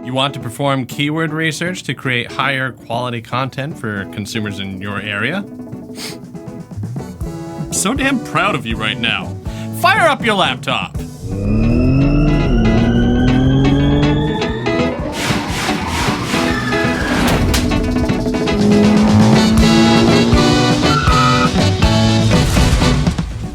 You want to perform keyword research to create higher quality content for consumers in your area? I'm so damn proud of you right now. Fire up your laptop!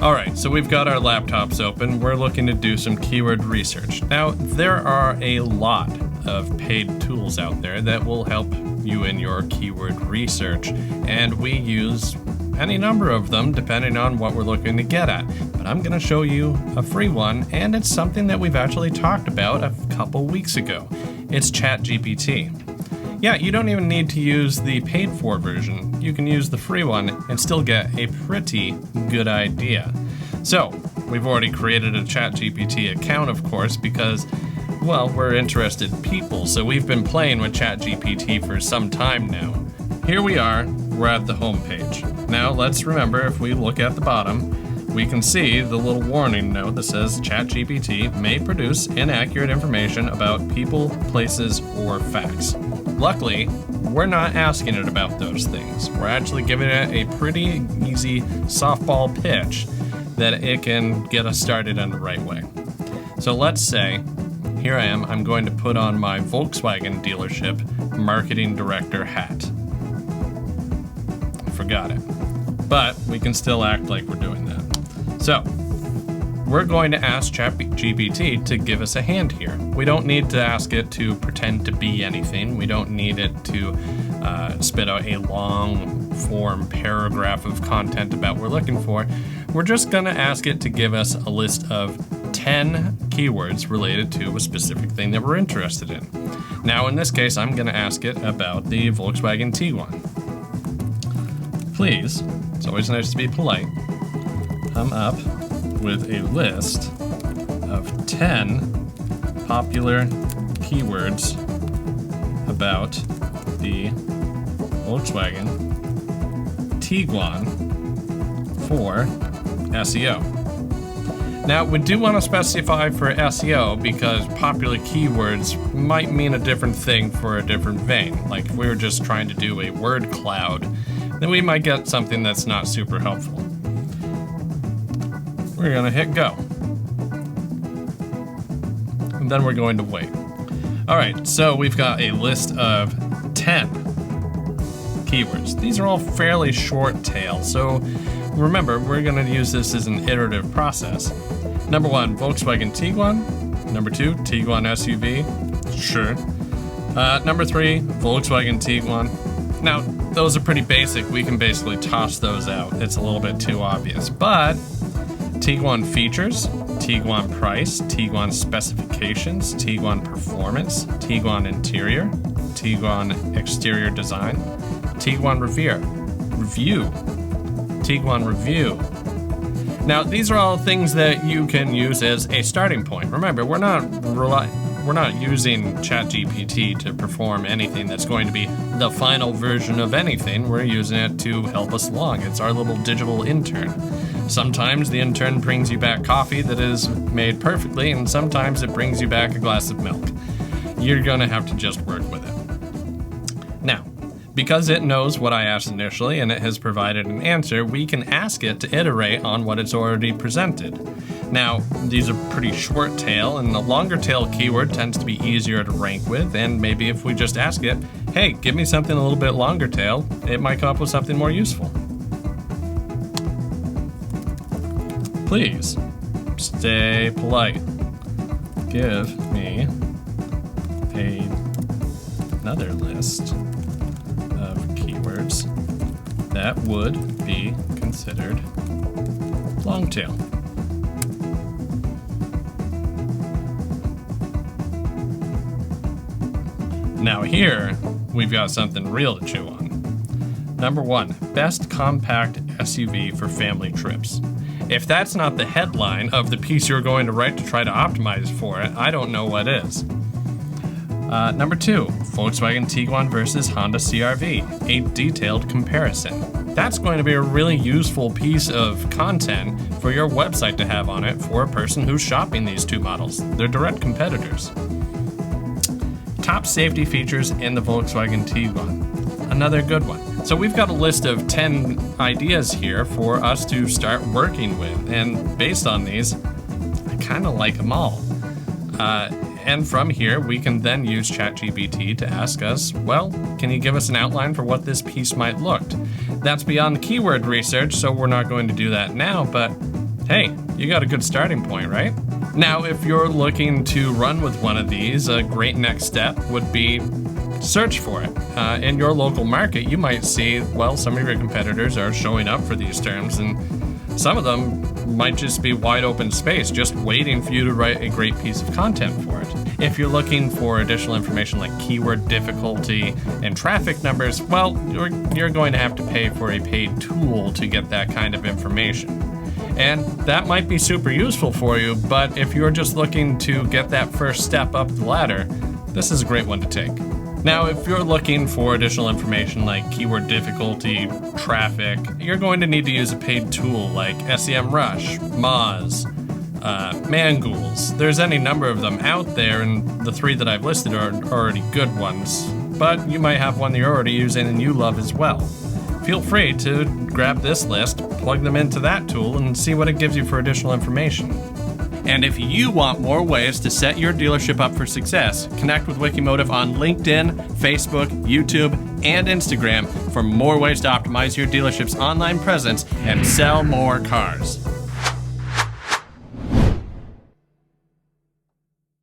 Alright, so we've got our laptops open. We're looking to do some keyword research. Now, there are a lot of paid tools out there that will help you in your keyword research, and we use any number of them depending on what we're looking to get at. But I'm going to show you a free one, and it's something that we've actually talked about a couple weeks ago. It's ChatGPT. Yeah, you don't even need to use the paid for version. You can use the free one and still get a pretty good idea. So, we've already created a ChatGPT account, of course, because, well, we're interested people, so we've been playing with ChatGPT for some time now. Here we are, we're at the home page. Now, let's remember, if we look at the bottom, we can see the little warning note that says ChatGPT may produce inaccurate information about people, places, or facts. Luckily, we're not asking it about those things. We're actually giving it a pretty easy softball pitch that it can get us started in the right way. So let's say, here I am, I'm going to put on my Volkswagen dealership marketing director hat. Forgot it. But we can still act like we're doing that. So, we're going to ask ChatGPT to give us a hand here. We don't need to ask it to pretend to be anything. We don't need it to spit out a long form paragraph of content about what we're looking for. We're just going to ask it to give us a list of 10 keywords related to a specific thing that we're interested in. Now, in this case, I'm going to ask it about the Volkswagen Tiguan. Please, it's always nice to be polite, come up with a list of 10 popular keywords about the Volkswagen Tiguan for SEO. Now, we do want to specify for SEO because popular keywords might mean a different thing for a different vein. Like if we were just trying to do a word cloud, then we might get something that's not super helpful. We're going to hit go. And then we're going to wait. All right, so we've got a list of 10 keywords. These are all fairly short tail, so remember, we're going to use this as an iterative process. Number 1, Volkswagen Tiguan. Number 2, Tiguan SUV. Sure. Number 3, Volkswagen Tiguan. Now, those are pretty basic. We can basically toss those out. It's a little bit too obvious. But Tiguan features, Tiguan price, Tiguan specifications, Tiguan performance, Tiguan interior, Tiguan exterior design, Tiguan review, Tiguan review. Now, these are all things that you can use as a starting point. Remember, we're not using ChatGPT to perform anything that's going to be the final version of anything. We're using it to help us along. It's our little digital intern. Sometimes the intern brings you back coffee that is made perfectly, and sometimes it brings you back a glass of milk. You're going to have to just work with it. Now, because it knows what I asked initially and it has provided an answer, we can ask it to iterate on what it's already presented. Now, these are pretty short tail, and a longer tail keyword tends to be easier to rank with, and maybe if we just ask it, hey, give me something a little bit longer tail, it might come up with something more useful. Please, stay polite. Give me another list of keywords that would be considered long tail. Now here, we've got something real to chew on. Number 1, best compact SUV for family trips. If that's not the headline of the piece you're going to write to try to optimize for it, I don't know what is. Number 2, Volkswagen Tiguan versus Honda CR-V, a detailed comparison. That's going to be a really useful piece of content for your website to have on it for a person who's shopping these two models. They're direct competitors. top safety features in the Volkswagen Tiguan. Another good one. So we've got a list of 10 ideas here for us to start working with, and based on these, I kind of like them all. And from here, we can then use ChatGPT to ask us, well, can you give us an outline for what this piece might look? That's beyond keyword research, so we're not going to do that now, but hey, you got a good starting point, right? Now, if you're looking to run with one of these, a great next step would be search for it. In your local market, you might see, well, some of your competitors are showing up for these terms, and some of them might just be wide open space, just waiting for you to write a great piece of content for it. If you're looking for additional information like keyword difficulty and traffic numbers, well, you're going to have to pay for a paid tool to get that kind of information. And that might be super useful for you, but if you're just looking to get that first step up the ladder, this is a great one to take. Now, if you're looking for additional information like keyword difficulty, traffic, you're going to need to use a paid tool like SEMrush, Moz, Mangools. There's any number of them out there, and the 3 that I've listed are already good ones. But you might have one that you're already using and you love as well. Feel free to grab this list, plug them into that tool, and see what it gives you for additional information. And if you want more ways to set your dealership up for success, connect with Wikimotive on LinkedIn, Facebook, YouTube, and Instagram for more ways to optimize your dealership's online presence and sell more cars.